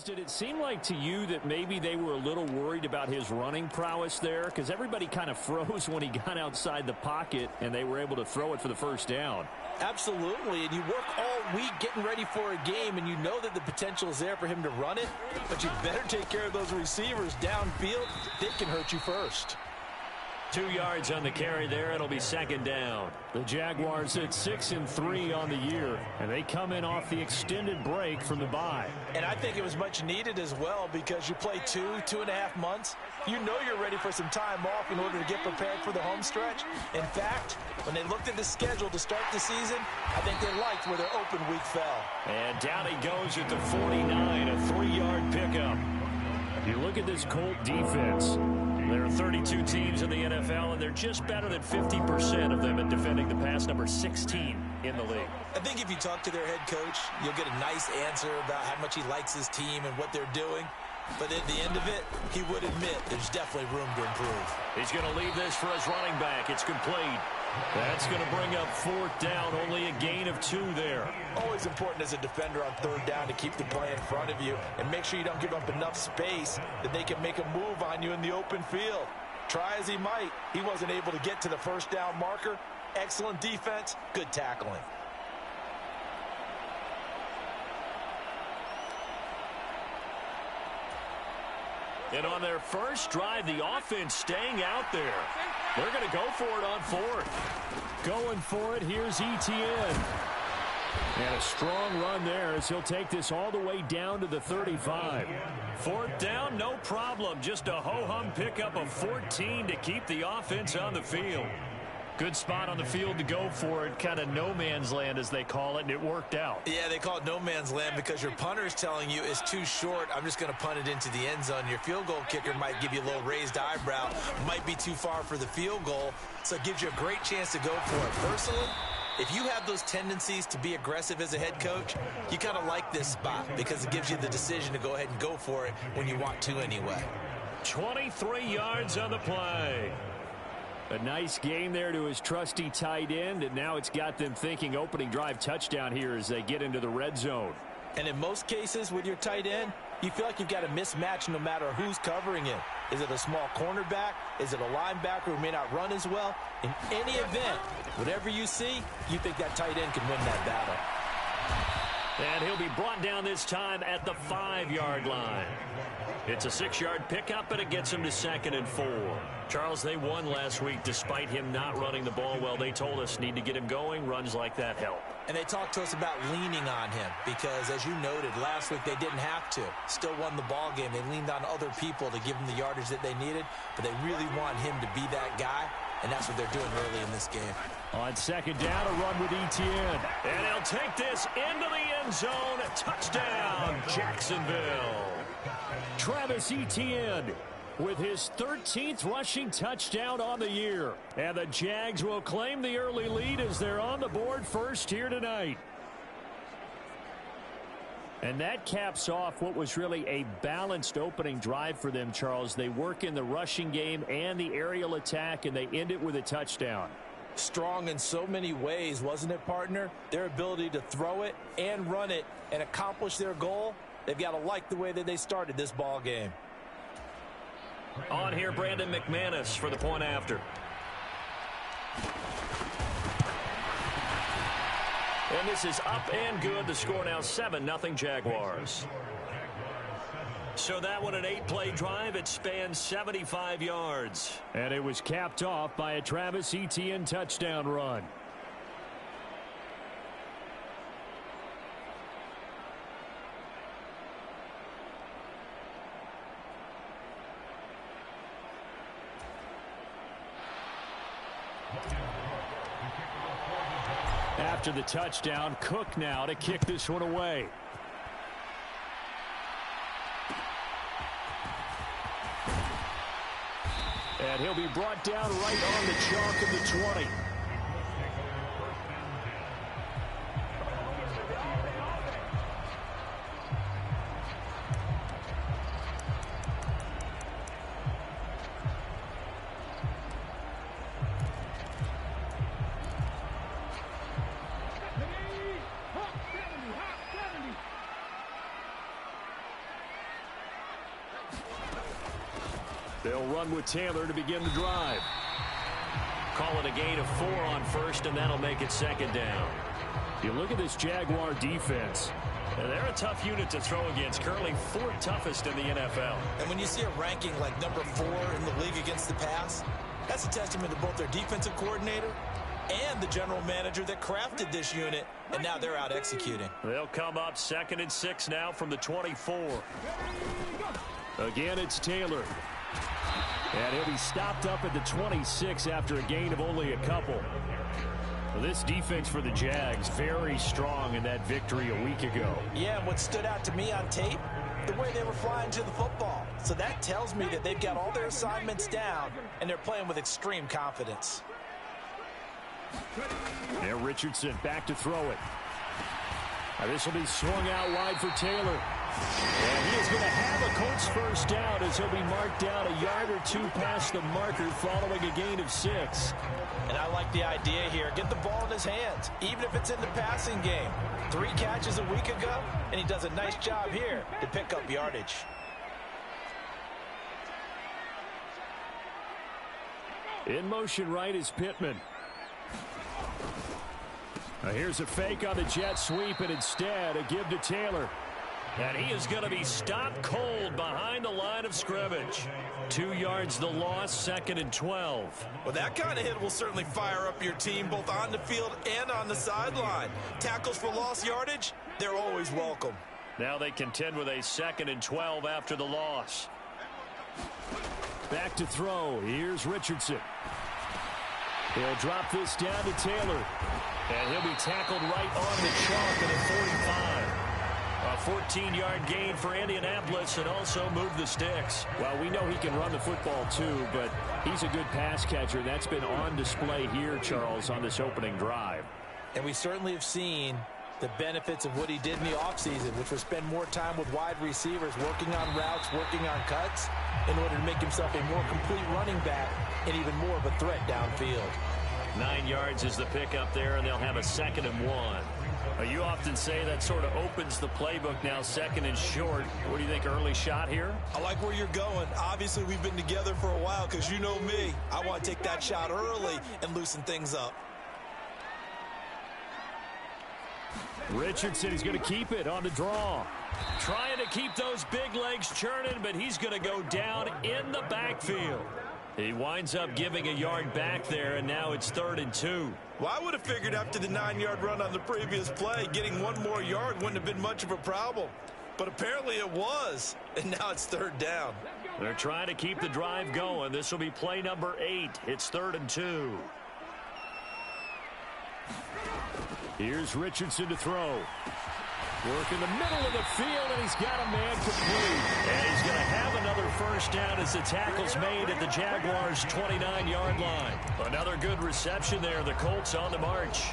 Charles, did it seem like to you that maybe they were a little worried about his running prowess there? Because everybody kind of froze when he got outside the pocket, and they were able to throw it for the first down. Absolutely, and you work all week getting ready for a game, and you know that the potential is there for him to run it, but you better take care of those receivers downfield. They can hurt you first. 2 yards on the carry there. It'll be second down. The Jaguars at 6-3 on the year, and they come in off the extended break from the bye. And I think it was much needed as well, because you play 2.5 months. You know you're ready for some time off in order to get prepared for the home stretch. In fact, when they looked at the schedule to start the season, I think they liked where their open week fell. And down he goes at the 49, a 3-yard pickup. You look at this Colt defense. There are 32 teams in the NFL, and they're just better than 50% of them at defending the pass, number 16 in the league. I think if you talk to their head coach, you'll get a nice answer about how much he likes his team and what they're doing. But at the end of it, he would admit there's definitely room to improve. He's going to leave this for his running back. It's complete. That's going to bring up fourth down. Only a gain of 2 there. Always important as a defender on third down to keep the play in front of you and make sure you don't give up enough space that they can make a move on you in the open field. Try as he might, he wasn't able to get to the first down marker. Excellent defense, good tackling. And on their first drive, the offense staying out there. They're going to go for it on fourth. Going for it, here's Etienne. And a strong run there as he'll take this all the way down to the 35. Fourth down, no problem. Just a ho-hum pickup of 14 to keep the offense on the field. Good spot on the field to go for it. Kind of no man's land, as they call it, and it worked out. Yeah, they call it no man's land because your punter is telling you it's too short. I'm just going to punt it into the end zone. Your field goal kicker might give you a little raised eyebrow. Might be too far for the field goal, so it gives you a great chance to go for it. Personally, if you have those tendencies to be aggressive as a head coach, you kind of like this spot because it gives you the decision to go ahead and go for it when you want to anyway. 23 yards on the play. A nice game there to his trusty tight end, and now it's got them thinking opening drive touchdown here as they get into the red zone. And in most cases with your tight end, you feel like you've got a mismatch no matter who's covering it. Is it a small cornerback? Is it a linebacker who may not run as well? In any event, whatever you see, you think that tight end can win that battle. And he'll be brought down this time at the 5-yard line. It's a 6-yard pickup, and it gets him to 2nd and 4. Charles, they won last week despite him not running the ball well. They told us need to get him going. Runs like that help. And they talked to us about leaning on him because, as you noted, last week they didn't have to. Still won the ball game. They leaned on other people to give them the yardage that they needed, but they really want him to be that guy, and that's what they're doing early in this game. On second down, a run with Etienne. And he'll take this into the end zone. Touchdown, Jacksonville. Travis Etienne with his 13th rushing touchdown on the year. And the Jags will claim the early lead as they're on the board first here tonight. And that caps off what was really a balanced opening drive for them, Charles. They work in the rushing game and the aerial attack, and they end it with a touchdown. Strong in so many ways, wasn't it, partner? Their ability to throw it and run it and accomplish their goal, they've got to like the way that they started this ball game. On here, Brandon McManus for the point after. And this is up and good. The score now 7-0 Jaguars. So that one, an 8-play drive. It spans 75 yards. And it was capped off by a Travis Etienne touchdown run. After the touchdown, Cook now to kick this one away. And he'll be brought down right on the chalk of the 20. They'll run with Taylor to begin the drive. Call it a gain of 4 on first, and that'll make it second down. You look at this Jaguar defense. They're a tough unit to throw against, currently 4th toughest in the NFL. And when you see a ranking like number 4 in the league against the pass, that's a testament to both their defensive coordinator and the general manager that crafted this unit, and now they're out executing. They'll come up 2nd and 6 now from the 24. Again, it's Taylor. And he'll be stopped up at the 26 after a gain of only a couple. Well, this defense for the Jags, very strong in that victory a week ago. Yeah, and what stood out to me on tape, the way they were flying to the football. So that tells me that they've got all their assignments down, and they're playing with extreme confidence. Now Richardson back to throw it. This will be swung out wide for Taylor. And he is going to have a Colts first down as he'll be marked down a yard or 2 past the marker following a gain of 6. And I like the idea here. Get the ball in his hands, even if it's in the passing game. 3 catches a week ago, and he does a nice job here to pick up yardage. In motion right is Pittman. Now here's a fake on the jet sweep, and instead a give to Taylor. And he is going to be stopped cold behind the line of scrimmage. 2 yards the loss, 2nd and 12. Well, that kind of hit will certainly fire up your team both on the field and on the sideline. Tackles for lost yardage, they're always welcome. Now they contend with a 2nd and 12 after the loss. Back to throw. Here's Richardson. He'll drop this down to Taylor. And he'll be tackled right on the chalk at a 45. A 14-yard gain for Indianapolis, and also move the sticks. Well, we know he can run the football too, but he's a good pass catcher. That's been on display here, Charles, on this opening drive. And we certainly have seen the benefits of what he did in the offseason, which was spend more time with wide receivers, working on routes, working on cuts, in order to make himself a more complete running back and even more of a threat downfield. 9 yards is the pickup there, and they'll have a 2nd and 1. You often say that sort of opens the playbook now, 2nd and short. What do you think, early shot here? I like where you're going. Obviously, we've been together for a while because you know me. I want to take that shot early and loosen things up. Richardson is going to keep it on the draw. Trying to keep those big legs churning, but he's going to go down in the backfield. He winds up giving a yard back there, and now it's 3rd and 2. Well, I would have figured after the 9-yard run on the previous play, getting 1 more yard wouldn't have been much of a problem. But apparently it was, and now it's 3rd down. They're trying to keep the drive going. This will be play number 8. It's 3rd and 2. Here's Richardson to throw. Work in the middle of the field, and he's got a man complete. And he's going to have another first down as the tackle's made at the Jaguars' 29-yard line. Another good reception there. The Colts on the march.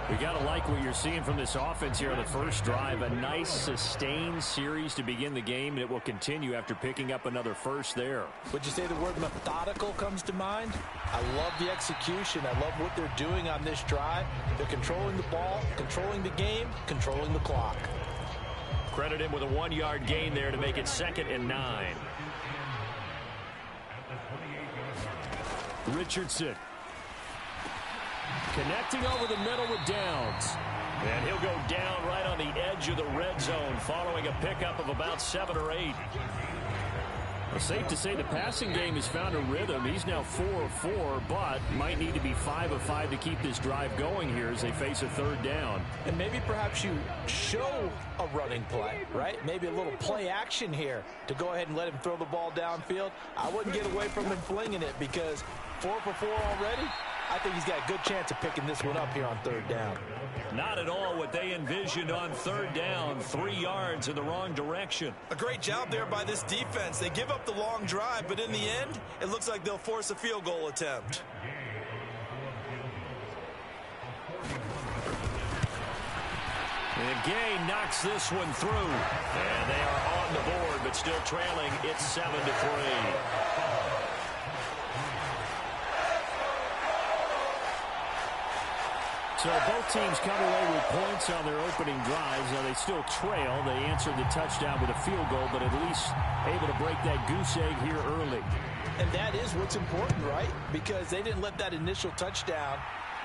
We got to like what you're seeing from this offense here on the first drive. A nice, sustained series to begin the game, and it will continue after picking up another first there. Would you say the word methodical comes to mind? I love the execution. I love what they're doing on this drive. They're controlling the ball, controlling the game, controlling the clock. Credit him with a 1-yard gain there to make it 2nd and 9. Richardson. Connecting over the middle with Downs. And he'll go down right on the edge of the red zone following a pickup of about 7 or 8. Well, safe to say the passing game has found a rhythm. He's now 4 of 4, but might need to be 5 of 5 to keep this drive going here as they face a 3rd down. And maybe perhaps you show a running play, right? Maybe a little play action here to go ahead and let him throw the ball downfield. I wouldn't get away from him flinging it because 4 for 4 already. I think he's got a good chance of picking this one up here on 3rd down. Not at all what they envisioned on 3rd down. 3 yards in the wrong direction. A great job there by this defense. They give up the long drive, but in the end, it looks like they'll force a field goal attempt. And Gay knocks this one through. And they are on the board, but still trailing. It's 7-3. So both teams come away with points on their opening drives. Now they still trail. They answered the touchdown with a field goal, but at least able to break that goose egg here early. And that is what's important, right? Because they didn't let that initial touchdown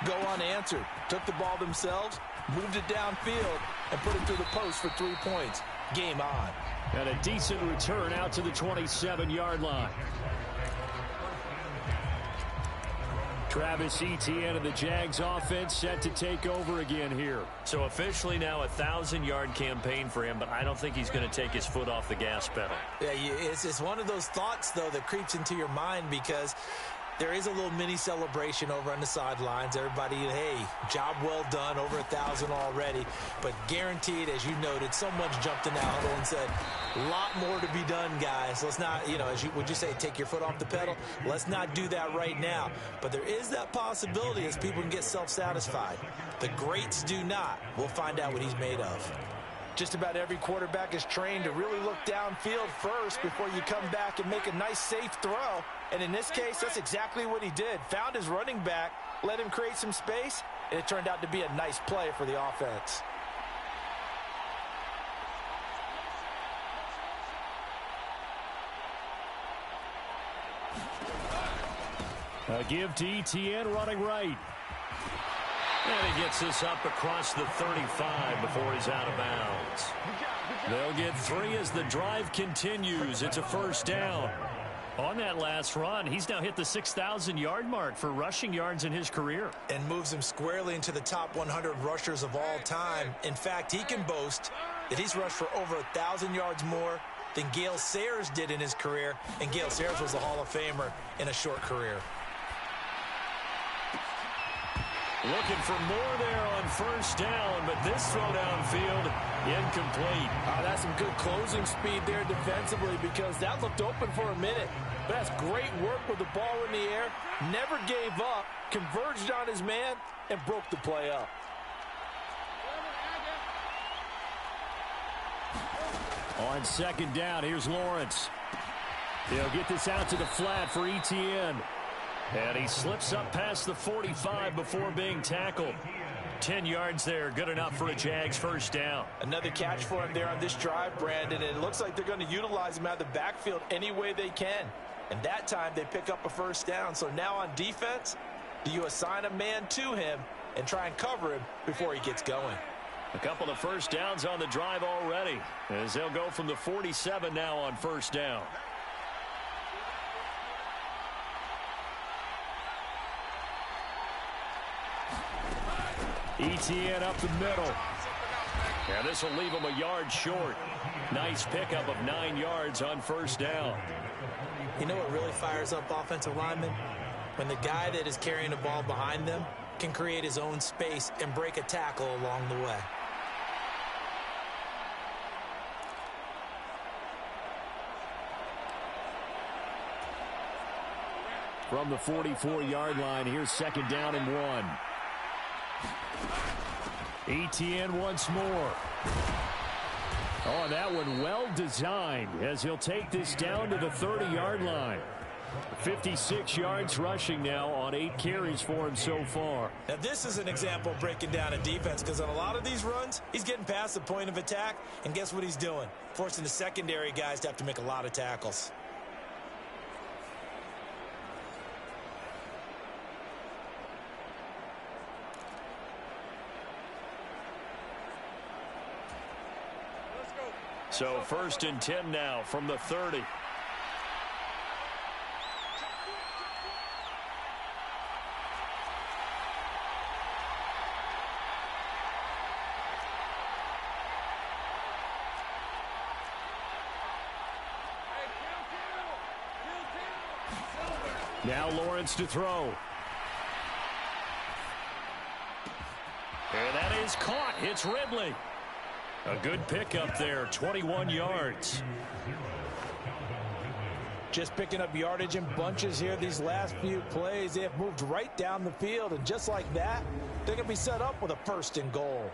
go unanswered. Took the ball themselves, moved it downfield, and put it through the post for 3 points. Game on. And a decent return out to the 27-yard line. Travis Etienne of the Jags offense set to take over again here. So officially now a 1,000-yard campaign for him, but I don't think he's going to take his foot off the gas pedal. Yeah, it's one of those thoughts, though, that creeps into your mind because there is a little mini celebration over on the sidelines. Everybody, hey, job well done, over 1,000 already. But guaranteed, as you noted, someone's jumped in that huddle and said, a lot more to be done, guys. Let's not, would you say, take your foot off the pedal? Let's not do that right now. But there is that possibility as people can get self-satisfied. The greats do not. We'll find out what he's made of. Just about every quarterback is trained to really look downfield first before you come back and make a nice, safe throw. And in this case, that's exactly what he did. Found his running back, let him create some space, and it turned out to be a nice play for the offense. A give to Etienne running right. And he gets this up across the 35 before he's out of bounds. They'll get 3 as the drive continues. It's a first down. On that last run, he's now hit the 6,000-yard mark for rushing yards in his career. And moves him squarely into the top 100 rushers of all time. In fact, he can boast that he's rushed for over 1,000 yards more than Gale Sayers did in his career. And Gale Sayers was a Hall of Famer in a short career. Looking for more there on first down, but this throw downfield, incomplete. That's some good closing speed there defensively because that looked open for a minute. But that's great work with the ball in the air. Never gave up, converged on his man, and broke the play up. On second down, here's Lawrence. He'll get this out to the flat for Etienne. And he slips up past the 45 before being tackled. 10 yards there, good enough for a Jags first down. Another catch for him there on this drive, Brandon. And it looks like they're going to utilize him out of the backfield any way they can. And that time they pick up a first down. So now on defense, do you assign a man to him and try and cover him before he gets going? A couple of first downs on the drive already, as they'll go from the 47 now on first down. Etienne up the middle. Yeah, this will leave him a yard short. Nice pickup of 9 yards on first down. You know what really fires up offensive linemen? When the guy that is carrying the ball behind them can create his own space and break a tackle along the way. From the 44-yard line, here's second down and 1. Etienne once more. Oh, that one well designed as he'll take this down to the 30-yard line. 56 yards rushing now on 8 carries for him so far. Now, this is an example of breaking down a defense because on a lot of these runs, he's getting past the point of attack, and guess what he's doing? Forcing the secondary guys to have to make a lot of tackles. So first and 10 now from the 30. Now Lawrence to throw. And that is caught. It's Ridley. A good pickup there, 21 yards. Just picking up yardage in bunches here these last few plays. They have moved right down the field, and just like that, they're going to be set up with a first and goal.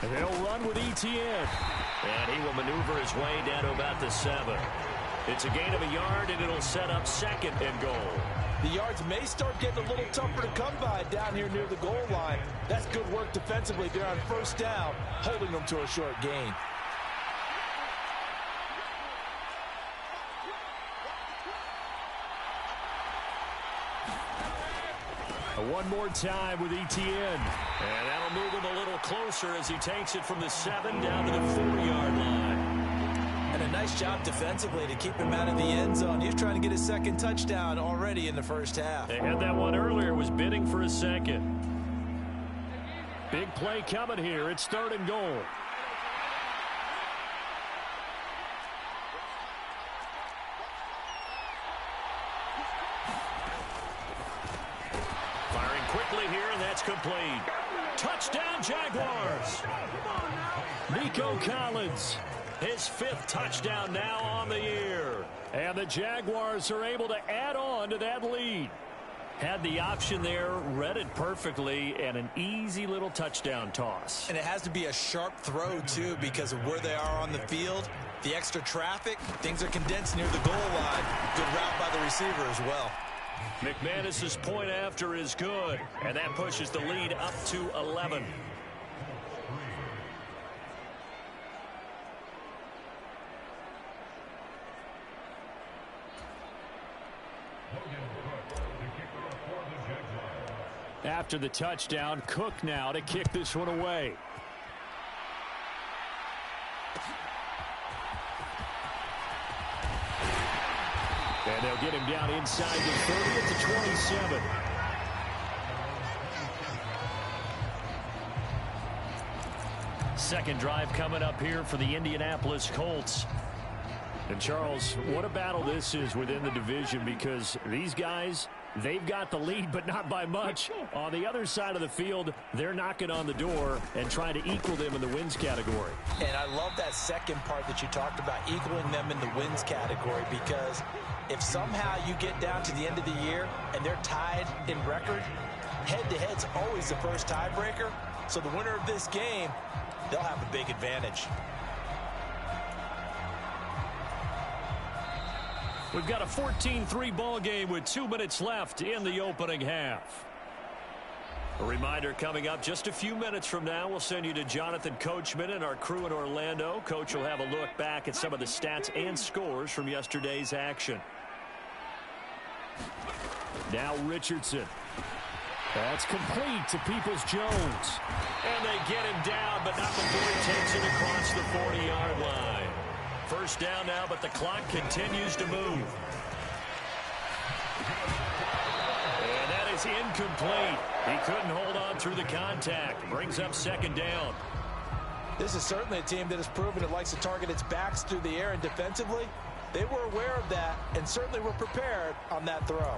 And they'll run with ETN. And he will maneuver his way down to about the 7. It's a gain of a yard, and it'll set up 2nd and goal. The yards may start getting a little tougher to come by down here near the goal line. That's good work defensively there on 1st down, holding them to a short gain. One more time with ETN. And that'll move him a little closer as he takes it from the 7 down to the 4-yard line. And a nice job defensively to keep him out of the end zone. He was trying to get his 2nd touchdown already in the 1st half. They had that one earlier, was bidding for a 2nd. Big play coming here. It's 3rd and goal. Firing quickly here, and that's complete. Touchdown, Jaguars. Nico Collins. His 5th touchdown now on the year. And the Jaguars are able to add on to that lead. Had the option there, read it perfectly, and an easy little touchdown toss. And it has to be a sharp throw, too, because of where they are on the field. The extra traffic, things are condensed near the goal line. Good route by the receiver as well. McManus's point after is good, and that pushes the lead up to 11. After the touchdown, Cook now to kick this one away. And they'll get him down inside the 30 at the 27. Second drive coming up here for the Indianapolis Colts. And Charles, what a battle this is within the division, because these guys, they've got the lead, but not by much. On the other side of the field, they're knocking on the door and trying to equal them in the wins category. And I love that second part that you talked about, equaling them in the wins category, because if somehow you get down to the end of the year and they're tied in record, head-to-head's always the first tiebreaker. So the winner of this game, they'll have a big advantage. We've got a 14-3 ball game with 2 minutes left in the opening half. A reminder coming up just a few minutes from now. We'll send you to Jonathan Coachman and our crew in Orlando. Coach will have a look back at some of the stats and scores from yesterday's action. Now Richardson. That's complete to Peoples-Jones. And they get him down, but not before he takes it across the 40-yard line. First down now, but the clock continues to move. And that is incomplete. He couldn't hold on through the contact. Brings up second down. This is certainly a team that has proven it likes to target its backs through the air, and defensively, they were aware of that and certainly were prepared on that throw.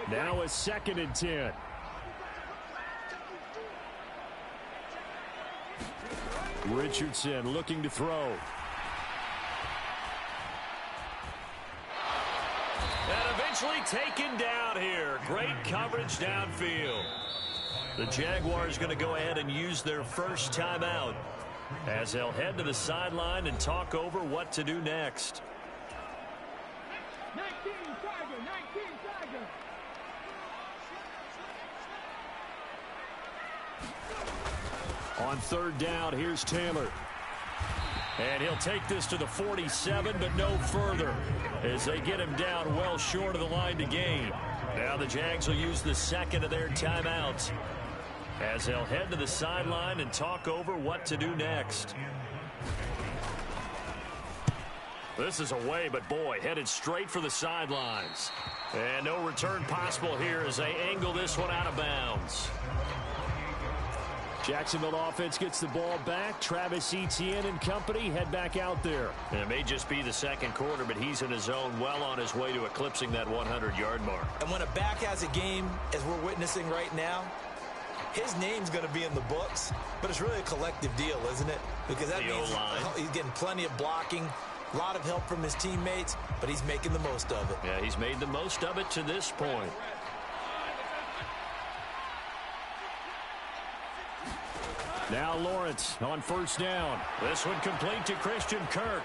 Now a 2nd and 10. Richardson looking to throw. And eventually taken down here. Great coverage downfield. The Jaguars going to go ahead and use their first timeout as they'll head to the sideline and talk over what to do next. 19 Tiger, 19 Tiger. On 3rd down, here's Taylor. And he'll take this to the 47, but no further, as they get him down well short of the line to gain. Now the Jags will use the 2nd of their timeouts as they'll head to the sideline and talk over what to do next. This is away, but boy, headed straight for the sidelines. And no return possible here as they angle this one out of bounds. Jacksonville offense gets the ball back. Travis Etienne and company head back out there. And it may just be the second quarter, but he's in his zone, well on his way to eclipsing that 100-yard mark. And when a back has a game, as we're witnessing right now, his name's going to be in the books, but it's really a collective deal, isn't it? Because that means he's getting plenty of blocking, a lot of help from his teammates, but he's making the most of it. Yeah, he's made the most of it to this point. Now Lawrence on first down. This one complete to Christian Kirk.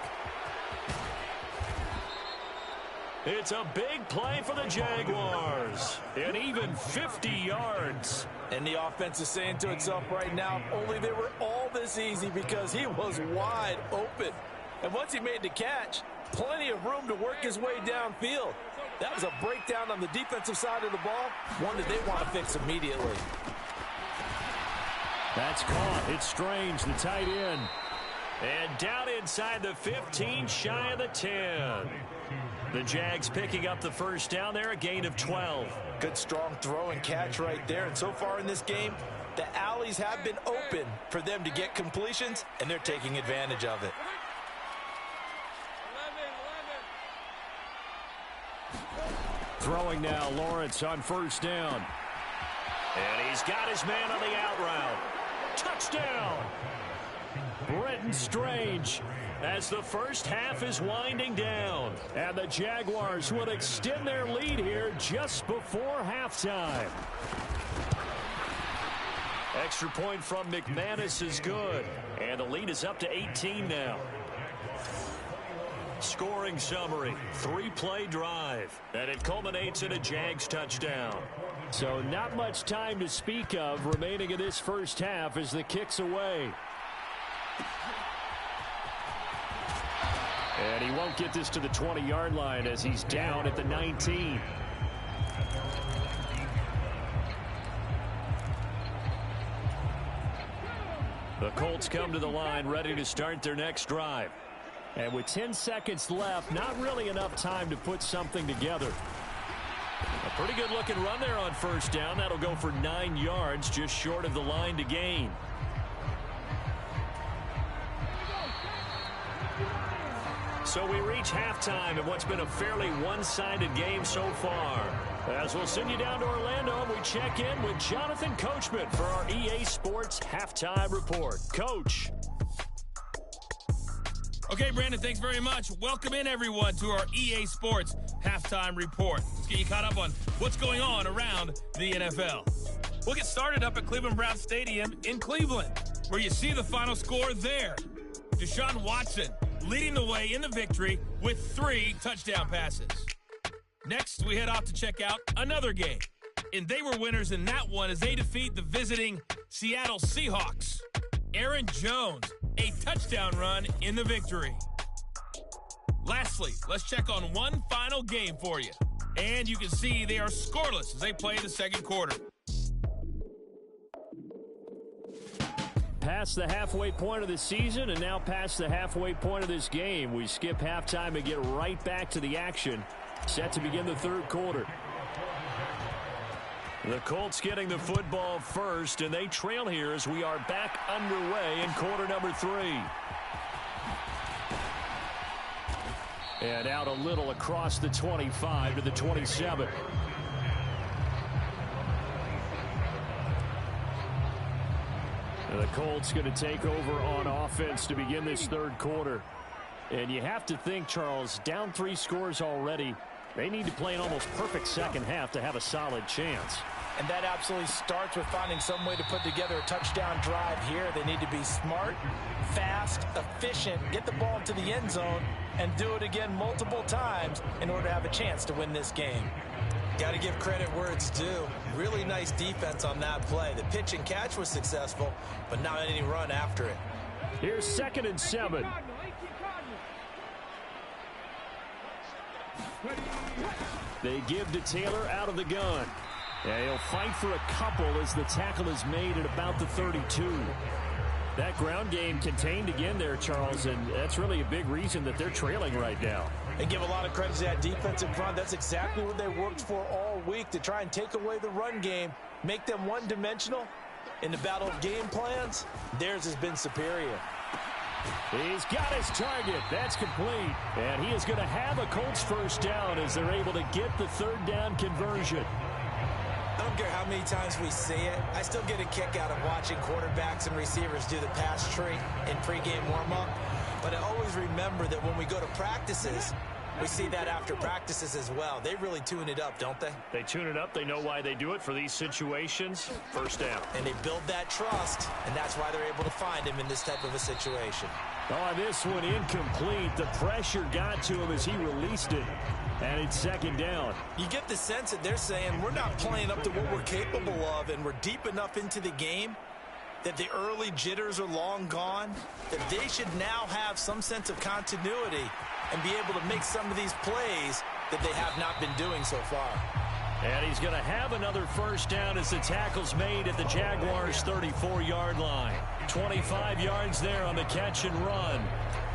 It's a big play for the Jaguars. And even 50 yards. And the offense is saying to itself right now, if only they were all this easy, because he was wide open. And once he made the catch, plenty of room to work his way downfield. That was a breakdown on the defensive side of the ball, one that they want to fix immediately. That's caught. It's Strange, the tight end. And down inside the 15, shy of the 10. The Jags picking up the first down there, a gain of 12. Good strong throw and catch right there. And so far in this game, the alleys have been open for them to get completions, and they're taking advantage of it. Throwing now, Lawrence on first down. And he's got his man on the out route. Touchdown! Brenton Strange, as the first half is winding down. and the Jaguars will extend their lead here just before halftime. Extra point from McManus is good. And the lead is up to 18 now. Scoring summary, 3-play drive. And it culminates in a Jags touchdown. So not much time to speak of remaining in this first half as the kick's away. And he won't get this to the 20-yard line as he's down at the 19. The Colts come to the line ready to start their next drive. And with 10 seconds left, not really enough time to put something together. A pretty good looking run there on first down. That'll go for 9 yards, just short of the line to gain. So we reach halftime in what's been a fairly one-sided game so far. As we'll send you down to Orlando, we check in with Jonathan Coachman for our EA Sports Halftime Report. Coach. Okay, Brandon, thanks very much. Welcome in, everyone, to our EA Sports Halftime Report. Let's get you caught up on what's going on around the NFL. We'll get started up at Cleveland Browns Stadium in Cleveland, where you see the final score there. Deshaun Watson leading the way in the victory with 3 touchdown passes. Next, we head off to check out another game. And they were winners in that one as they defeat the visiting Seattle Seahawks. Aaron Jones, a touchdown run in the victory. Lastly, let's check on one final game for you. And you can see they are scoreless as they play the second quarter. Past the halfway point of the season and now past the halfway point of this game. We skip halftime and get right back to the action. Set to begin the third quarter. The Colts getting the football first, and they trail here as we are back underway in quarter number 3. And out a little across the 25 to the 27. And the Colts going to take over on offense to begin this third quarter. And you have to think, Charles, down 3 scores already. They need to play an almost perfect second half to have a solid chance. And that absolutely starts with finding some way to put together a touchdown drive here. They need to be smart, fast, efficient, get the ball into the end zone, and do it again multiple times in order to have a chance to win this game. Got to give credit where it's due. Really nice defense on that play. The pitch and catch was successful, but not any run after it. Here's 2nd and 7. They give to Taylor out of the gun. Yeah, he'll fight for a couple as the tackle is made at about the 32. That ground game contained again there, Charles, and that's really a big reason that they're trailing right now. And give a lot of credit to that defensive front. That's exactly what they worked for all week, to try and take away the run game, make them one-dimensional. In the battle of game plans, theirs has been superior. He's got his target. That's complete. And he is going to have a Colts first down as they're able to get the third down conversion. I don't care how many times we see it. I still get a kick out of watching quarterbacks and receivers do the pass tree in pregame warm-up. But I always remember that when we go to practices, We see that after practices as well. They really tune it up, don't they? They tune it up. They know why they do it for these situations. First down. And they build that trust, and that's why they're able to find him in this type of a situation. Oh, this one incomplete. The pressure got to him as he released it. And it's second down. You get the sense that they're saying we're not playing up to what we're capable of, and we're deep enough into the game that the early jitters are long gone, that they should now have some sense of continuity and be able to make some of these plays that they have not been doing so far. And he's going to have another first down as the tackle's made at the Jaguars' 34-yard line. 25 yards there on the catch and run.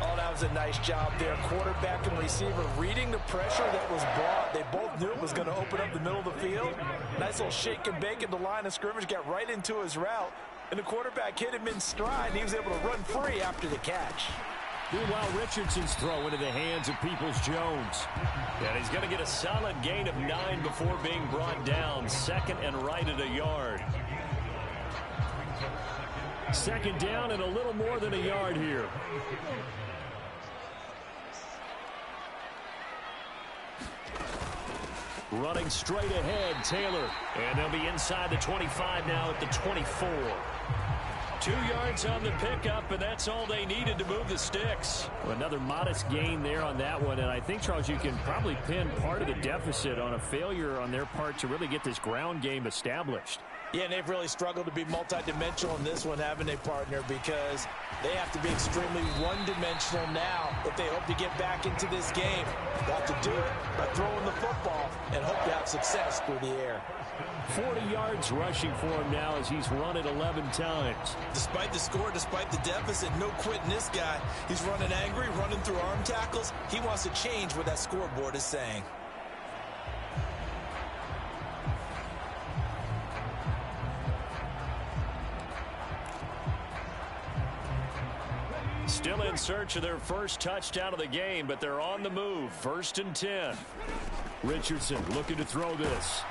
Oh, that was a nice job there. Quarterback and receiver reading the pressure that was brought. They both knew it was going to open up the middle of the field. Nice little shake and bake at the line of scrimmage, got right into his route. And the quarterback hit him in stride, and he was able to run free after the catch. Meanwhile, Richardson's throw into the hands of Peoples-Jones. And he's going to get a solid gain of 9 before being brought down. Second and right at a yard. Second down and a little more than a yard here. Running straight ahead, Taylor. And they'll be inside the 25 now at the 24. 2 yards on the pickup, and that's all they needed to move the sticks. Well, another modest gain there on that one, and I think, Charles, you can probably pin part of the deficit on a failure on their part to really get this ground game established. Yeah, and they've really struggled to be multidimensional in this one, haven't they, partner? Because they have to be extremely one-dimensional now if they hope to get back into this game. They have to do it by throwing the football and hope to have success through the air. 40 yards rushing for him now as he's run it 11 times. Despite the score, despite the deficit, no quitting this guy. He's running angry, running through arm tackles. He wants to change what that scoreboard is saying. Still in search of their first touchdown of the game, but they're on the move. First and 10. Richardson looking to throw this.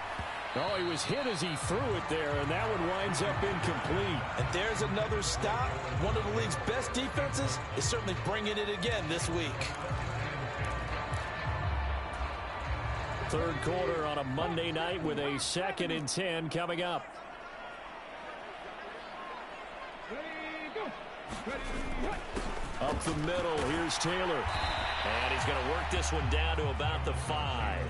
Oh, he was hit as he threw it there, and that one winds up incomplete. And there's another stop. One of the league's best defenses is certainly bringing it again this week. Third quarter on a Monday night with a 2nd and 10 coming up. Up the middle, here's Taylor. And he's going to work this one down to about the 5.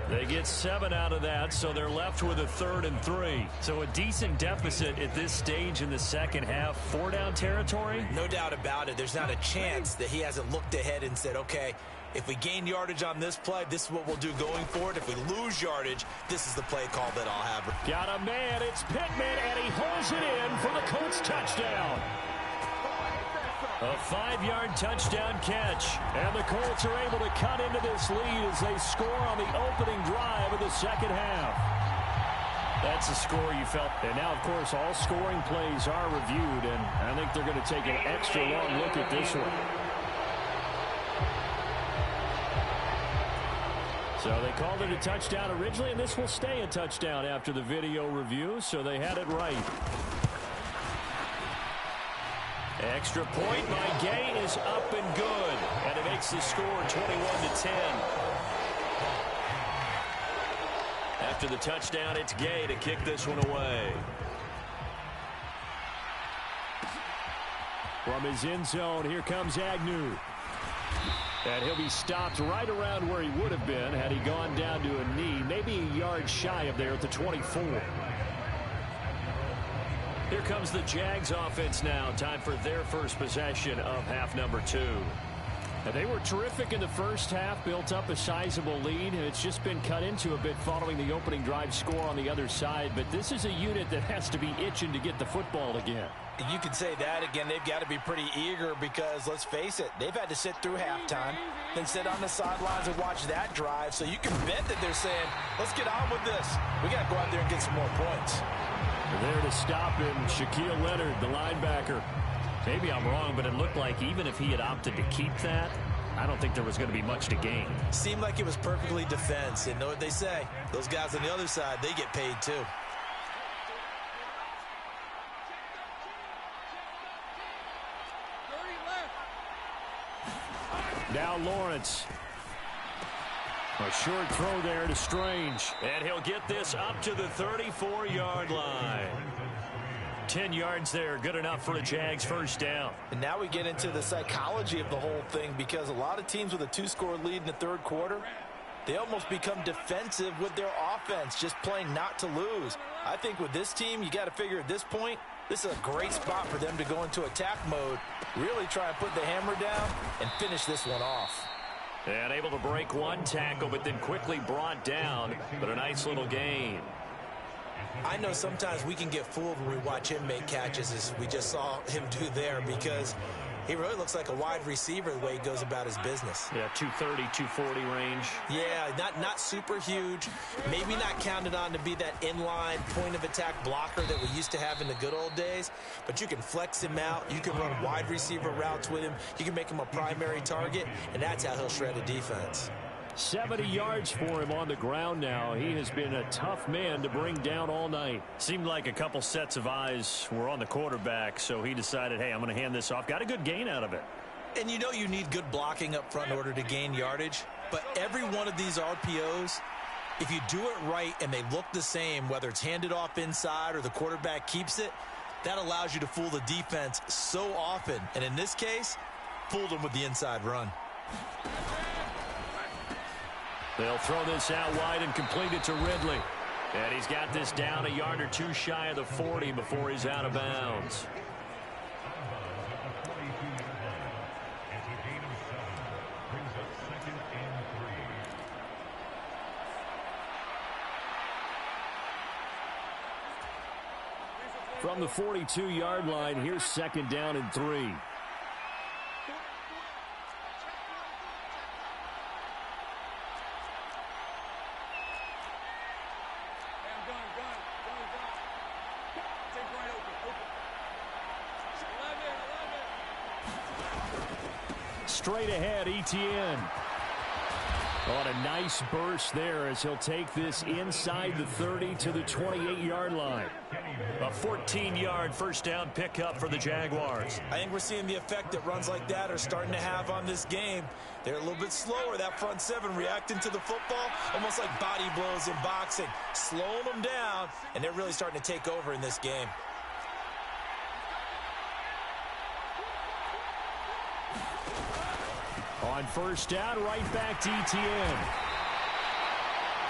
They get 7 out of that, so they're left with a 3rd and 3. So a decent deficit at this stage in the second half. 4-down territory? No doubt about it. There's not a chance that he hasn't looked ahead and said, okay, if we gain yardage on this play, this is what we'll do going forward. If we lose yardage, this is the play call that I'll have. Got a man, it's Pittman, and he holds it in for the Colts touchdown. A 5-yard touchdown catch, and the Colts are able to cut into this lead as they score on the opening drive of the second half. That's a score you felt. And now, of course, all scoring plays are reviewed, and I think they're going to take an extra long look at this one. So they called it a touchdown originally, and this will stay a touchdown after the video review, so they had it right. Extra point by Gay is up and good, and it makes the score 21-10. After the touchdown, it's Gay to kick this one away. From his end zone, here comes Agnew. And he'll be stopped right around where he would have been had he gone down to a knee, maybe a yard shy of there at the 24. Here comes the Jags offense now. Time for their first possession of half number 2. And they were terrific in the first half, built up a sizable lead, and it's just been cut into a bit following the opening drive score on the other side. But this is a unit that has to be itching to get the football again. You can say that again. They've got to be pretty eager because, let's face it, they've had to sit through halftime, then sit on the sidelines and watch that drive. So you can bet that they're saying, let's get on with this. We got to go out there and get some more points. There to stop him, Shaquille Leonard, the linebacker. Maybe I'm wrong, but it looked like even if he had opted to keep that, I don't think there was going to be much to gain. Seemed like it was perfectly defense. And know what they say? Those guys on the other side, they get paid too. Now Lawrence. A short throw there to Strange. And he'll get this up to the 34-yard line. 10 yards there, good enough for a Jags first down. And now we get into the psychology of the whole thing, because a lot of teams with a 2-score lead in the third quarter, they almost become defensive with their offense, just playing not to lose. I think with this team, you got to figure at this point, this is a great spot for them to go into attack mode, really try and put the hammer down and finish this one off. And able to break one tackle, but then quickly brought down, but a nice little gain. I know sometimes we can get fooled when we watch him make catches, as we just saw him do there, because he really looks like a wide receiver the way he goes about his business. Yeah, 230, 240 range. Yeah, not super huge. Maybe not counted on to be that inline point-of-attack blocker that we used to have in the good old days, but you can flex him out. You can run wide receiver routes with him. You can make him a primary target, and that's how he'll shred a defense. 70 yards for him on the ground now. He has been a tough man to bring down all night. Seemed like a couple sets of eyes were on the quarterback, so he decided, hey, I'm going to hand this off. Got a good gain out of it. And you know you need good blocking up front in order to gain yardage, but every one of these RPOs, if you do it right and they look the same, whether it's handed off inside or the quarterback keeps it, that allows you to fool the defense so often. And in this case, fooled them with the inside run. They'll throw this out wide and complete it to Ridley. And he's got this down a yard or two shy of the 40 before he's out of bounds. From the 42-yard line, here's 2nd down and 3. Straight ahead, Etienne. On a nice burst there as he'll take this inside the 30 to the 28-yard line. A 14-yard first down pickup for the Jaguars. I think we're seeing the effect that runs like that are starting to have on this game. They're a little bit slower, that front seven, reacting to the football, almost like body blows in boxing, slowing them down, and they're really starting to take over in this game. On first down, right back to Etienne.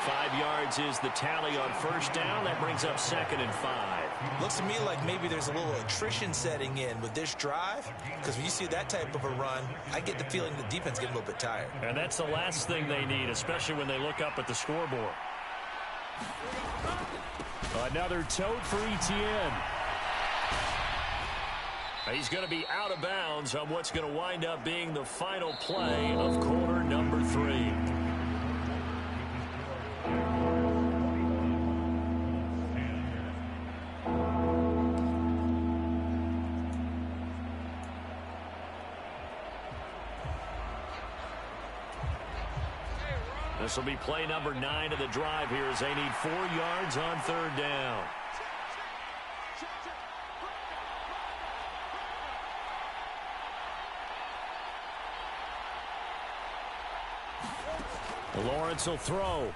5 yards is the tally on first down. That brings up 2nd and 5. Looks to me like maybe there's a little attrition setting in with this drive, because when you see that type of a run, I get the feeling the defense getting a little bit tired. And that's the last thing they need, especially when they look up at the scoreboard. Another tote for Etienne. He's going to be out of bounds on what's going to wind up being the final play of quarter number 3. This will be play number 9 of the drive here as they need 4 yards on 3rd down. Lawrence will throw.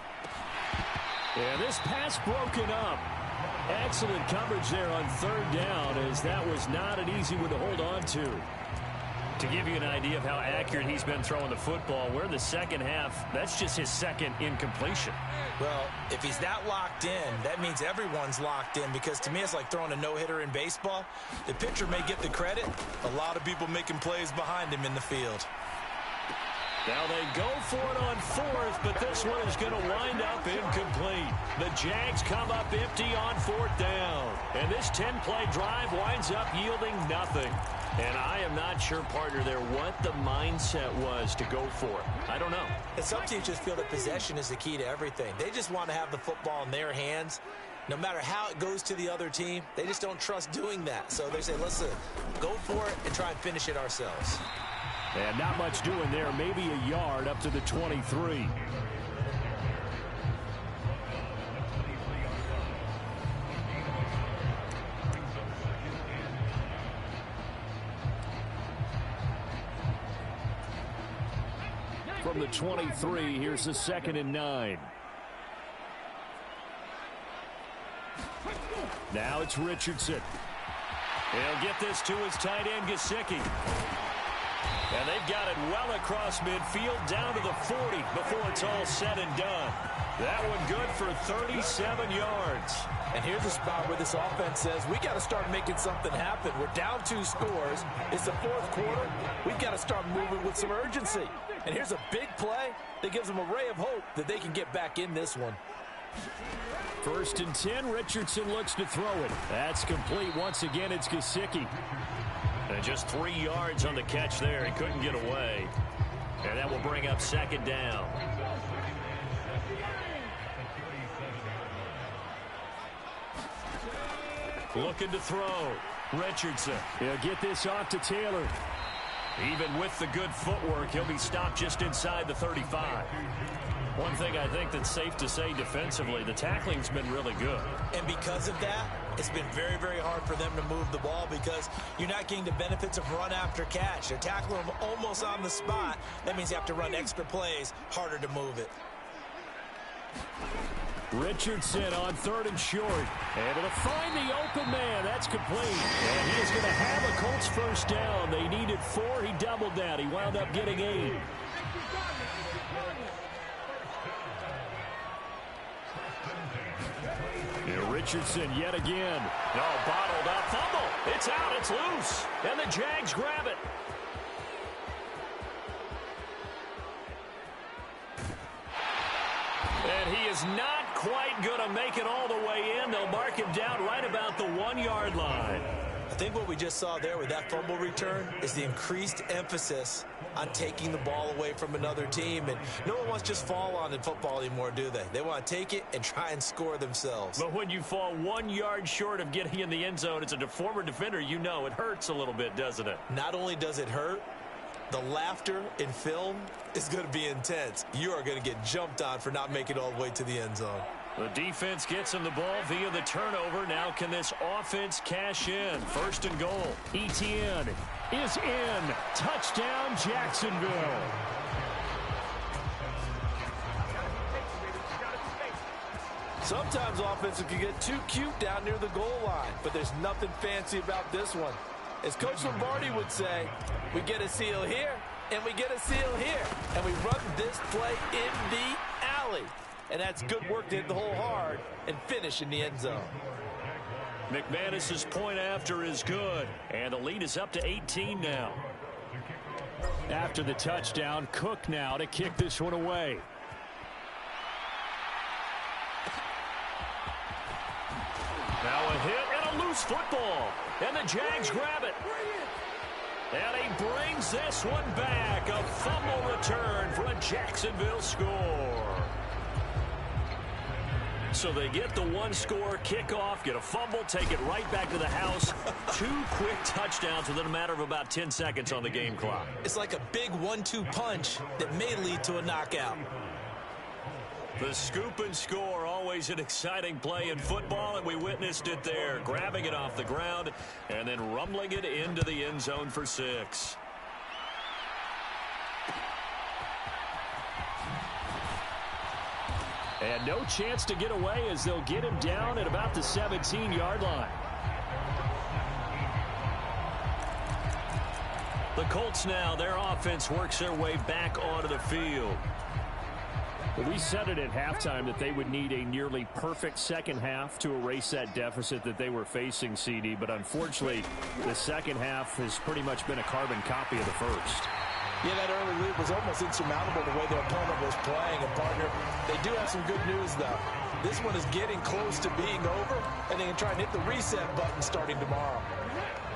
And this pass broken up. Excellent coverage there on 3rd down, as that was not an easy one to hold on to. To give you an idea of how accurate he's been throwing the football, we're in the second half. That's just his 2nd incompletion. Well, if he's that locked in, that means everyone's locked in, because to me it's like throwing a no-hitter in baseball. The pitcher may get the credit. A lot of people making plays behind him in the field. Now they go for it on 4th, but this one is going to wind up incomplete. The Jags come up empty on 4th down. And this 10-play drive winds up yielding nothing. And I am not sure, partner, there what the mindset was to go for it. I don't know. And some teams just feel that possession is the key to everything. They just want to have the football in their hands. No matter how it goes to the other team, they just don't trust doing that. So they say, let's go for it and try and finish it ourselves. And not much doing there. Maybe a yard up to the 23. from the 23. Here's the 2nd and 9. Now it's Richardson. He'll get this to his tight end, Gesicki. And they've got it well across midfield down to the 40 before it's all said and done. That one good for 37 yards. And here's a spot where this offense says, we got to start making something happen. We're down 2 scores. It's the 4th quarter. We've got to start moving with some urgency. And here's a big play that gives them a ray of hope that they can get back in this one. 1st and 10. Richardson looks to throw it. That's complete. Once again, it's Gesicki. And just 3 yards on the catch there. He couldn't get away. And that will bring up 2nd down. Looking to throw. Richardson. He'll get this off to Taylor. Even with the good footwork, he'll be stopped just inside the 35. One thing I think that's safe to say defensively, the tackling's been really good. And because of that, it's been very, very hard for them to move the ball because you're not getting the benefits of run after catch. They're tackling them almost on the spot. That means you have to run extra plays, harder to move it. Richardson on 3rd and short. Able to find the open man. That's complete. And he is going to have a Colts first down. They needed 4. He doubled that. He wound up getting 8. Richardson yet again. Oh, bottled up. Fumble. It's out. It's loose. And the Jags grab it. And he is not quite going to make it all the way in. They'll mark him down right about the 1-yard line. I think what we just saw there with that fumble return is the increased emphasis on taking the ball away from another team. And no one wants to just fall on in football anymore, do they? They want to take it and try and score themselves. But when you fall 1 yard short of getting in the end zone, it's a former defender, you know it hurts a little bit, doesn't it? Not only does it hurt, the laughter in film is going to be intense. You are going to get jumped on for not making it all the way to the end zone. The defense gets him the ball via the turnover. Now can this offense cash in? 1st and goal. ETN is in. Touchdown, Jacksonville. Sometimes offensive can get too cute down near the goal line, but there's nothing fancy about this one. As Coach Lombardi would say, we get a seal here, and we get a seal here, and we run this play in the alley. And that's good work to hit the hole hard and finish in the end zone. McManus's point after is good, and the lead is up to 18 now. After the touchdown, Cook now to kick this one away. Now a hit and a loose football, and the Jags grab it. And he brings this one back. A fumble return for a Jacksonville score. So they get the 1-score kickoff, get a fumble, take it right back to the house. 2 quick touchdowns within a matter of about 10 seconds on the game clock. It's like a big 1-2 punch that may lead to a knockout. The scoop and score, always an exciting play in football, and we witnessed it there. Grabbing it off the ground and then rumbling it into the end zone for 6. And no chance to get away as they'll get him down at about the 17-yard line. The Colts now, their offense works their way back onto the field. We said it at halftime that they would need a nearly perfect second half to erase that deficit that they were facing, CD. But unfortunately, the second half has pretty much been a carbon copy of the first. Yeah, that early lead was almost insurmountable the way their opponent was playing. And, partner, they do have some good news, though. This one is getting close to being over, and they can try and hit the reset button starting tomorrow.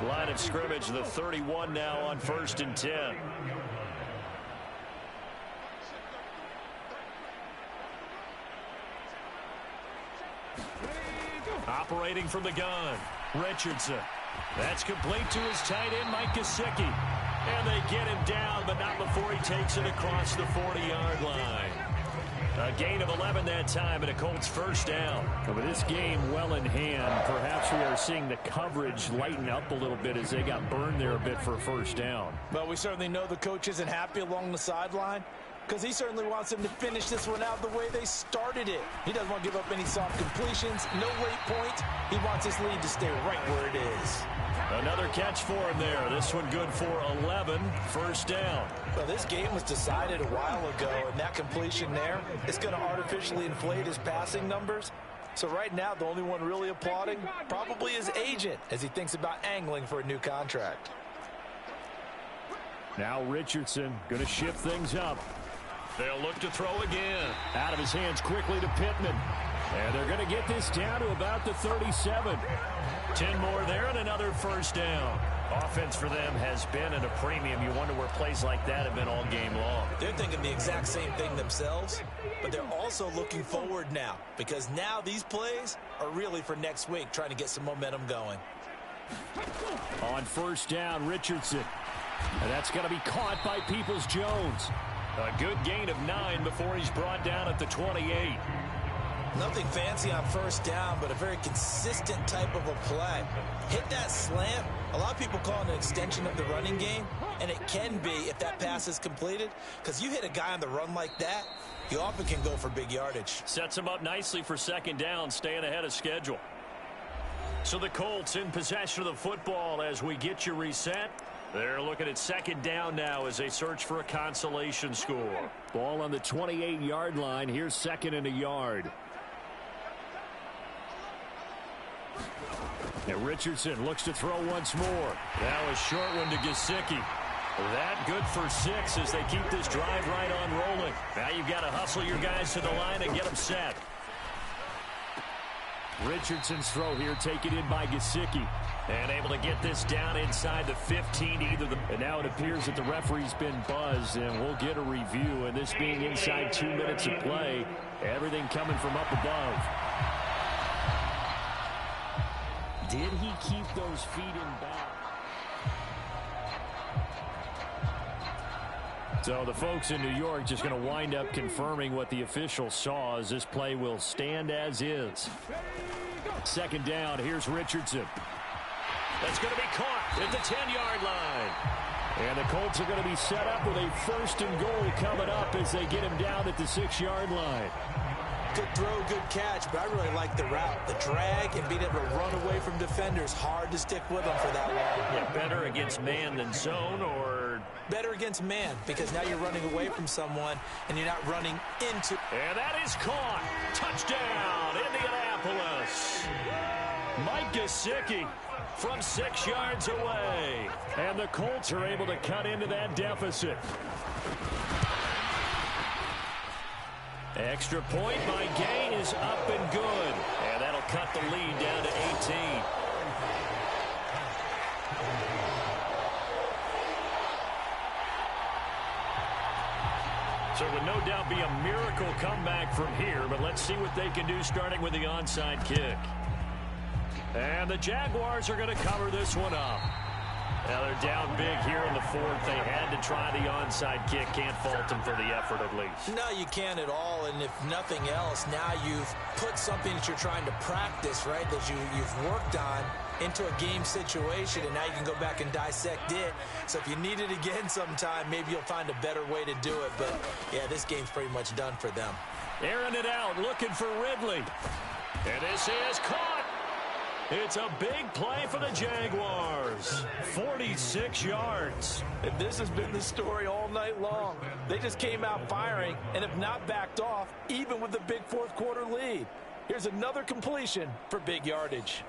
Line of scrimmage, the 31 now on 1st and 10. Operating from the gun, Richardson. That's complete to his tight end, Mike Gesicki. And they get him down, but not before he takes it across the 40-yard line. A gain of 11 that time, and a Colts first down. With this game well in hand, perhaps we are seeing the coverage lighten up a little bit as they got burned there a bit for a first down. But we certainly know the coach isn't happy along the sideline. because he certainly wants them to finish this one out the way they started it. He doesn't want to give up any soft completions, no late points. He wants his lead to stay right where it is. Another catch for him there. This one good for 11, first down. Well, this game was decided a while ago, and that completion there is going to artificially inflate his passing numbers. So right now, the only one really applauding probably his agent as he thinks about angling for a new contract. Now Richardson going to shift things up. They'll look to throw again. Out of his hands quickly to Pittman. And they're going to get this down to about the 37. 10 more there and another first down. Offense for them has been at a premium. You wonder where plays like that have been all game long. They're thinking the exact same thing themselves, but they're also looking forward now because now these plays are really for next week, trying to get some momentum going. On first down, Richardson. And that's going to be caught by Peoples-Jones. A good gain of 9 before he's brought down at the 28. Nothing fancy on first down, but a very consistent type of a play. Hit that slant. A lot of people call it an extension of the running game, and it can be if that pass is completed, because you hit a guy on the run like that, you often can go for big yardage. Sets him up nicely for second down, staying ahead of schedule. So the Colts in possession of the football as we get you reset. They're looking at second down now as they search for a consolation score. Ball on the 28-yard line. Here's second and a yard. And Richardson looks to throw once more. That was short one to Gesicki. That good for 6 as they keep this drive right on rolling. Now you've got to hustle your guys to the line and get them set. Richardson's throw here taken in by Gesicki. And able to get this down inside the 15 either. And now it appears that the referee's been buzzed, and we'll get a review. And this being inside 2 minutes of play, everything coming from up above. Did he keep those feet in bounds? So the folks in New York just going to wind up confirming what the official saw as this play will stand as is. Second down, here's Richardson. That's going to be caught at the 10-yard line. And the Colts are going to be set up with a first and goal coming up as they get him down at the 6-yard line. Good throw, good catch, but I really like the route. The drag and being able to run away from defenders, hard to stick with them for that long. Yeah, better against man than zone, or better against man, because now you're running away from someone and you're not running into. And that is caught. Touchdown, Indianapolis. Mike Gesicki from 6 yards away. And the Colts are able to cut into that deficit. Extra point by Gain is up and good. And that'll cut the lead down to 18. So it would no doubt be a miracle comeback from here, but let's see what they can do starting with the onside kick. And the Jaguars are going to cover this one up. Now they're down big here in the fourth. They had to try the onside kick. Can't fault them for the effort at least. No, you can't at all. And if nothing else, now you've put something that you're trying to practice, right, that you've worked on into a game situation, and now you can go back and dissect it. So if you need it again sometime, maybe you'll find a better way to do it. But, yeah, this game's pretty much done for them. Airing it out, looking for Ridley. And this is caught. It's a big play for the Jaguars. 46 yards. And this has been the story all night long. They just came out firing and have not backed off, even with the big fourth quarter lead. Here's another completion for big yardage.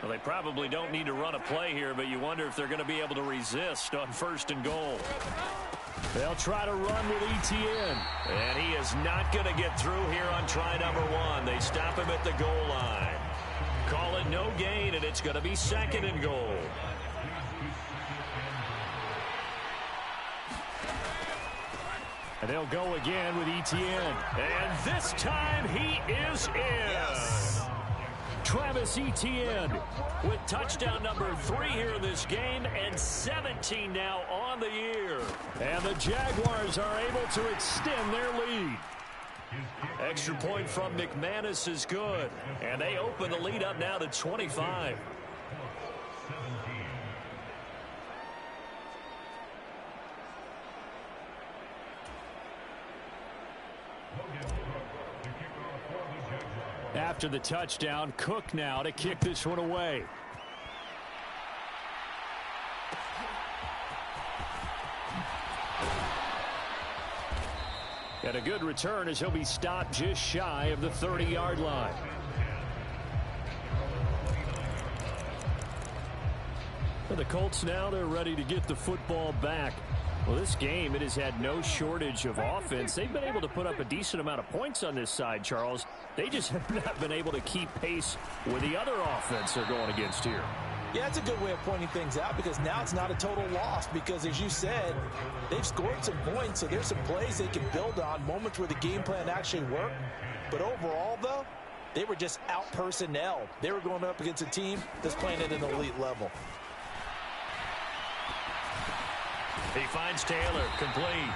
Well, they probably don't need to run a play here, but you wonder if they're going to be able to resist on first and goal. They'll try to run with ETN. And he is not going to get through here on try number 1. They stop him at the goal line. Call it no gain, and it's going to be second and goal. And they'll go again with ETN. And this time he is in. Yes. Travis Etienne with touchdown number 3 here in this game, and 17 now on the year. And the Jaguars are able to extend their lead. Extra point from McManus is good. And they open the lead up now to 25. After the touchdown, Cook now to kick this one away. And a good return as he'll be stopped just shy of the 30-yard line. For the Colts now, they're ready to get the football back. Well, this game, it has had no shortage of offense. They've been able to put up a decent amount of points on this side, Charles. They just have not been able to keep pace with the other offense they're going against here. Yeah, that's a good way of pointing things out because now it's not a total loss because, as you said, they've scored some points, so there's some plays they can build on, moments where the game plan actually worked. But overall, though, they were just out-personnel. They were going up against a team that's playing at an elite level. He finds Taylor, complete.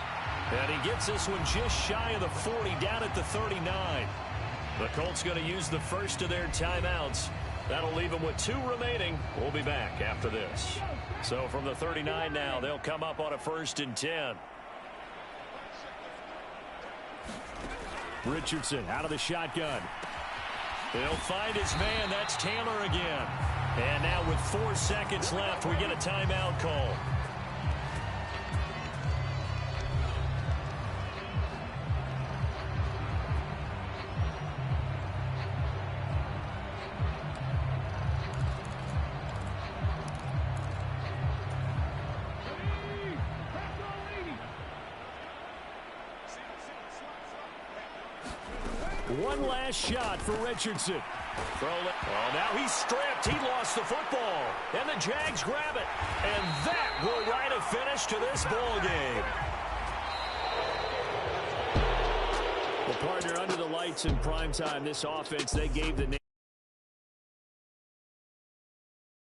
And he gets this one just shy of the 40, down at the 39. The Colts going to use the first of their timeouts. That'll leave them with 2 remaining. We'll be back after this. So from the 39 now, they'll come up on a 1st and 10. Richardson out of the shotgun. He'll find his man. That's Taylor again. And now with 4 seconds left, we get a timeout call. One last shot for Richardson. Oh, now he's stripped. He lost the football. And the Jags grab it. And that will write a finish to this ball game. Well, partner, under the lights in primetime, this offense, they gave the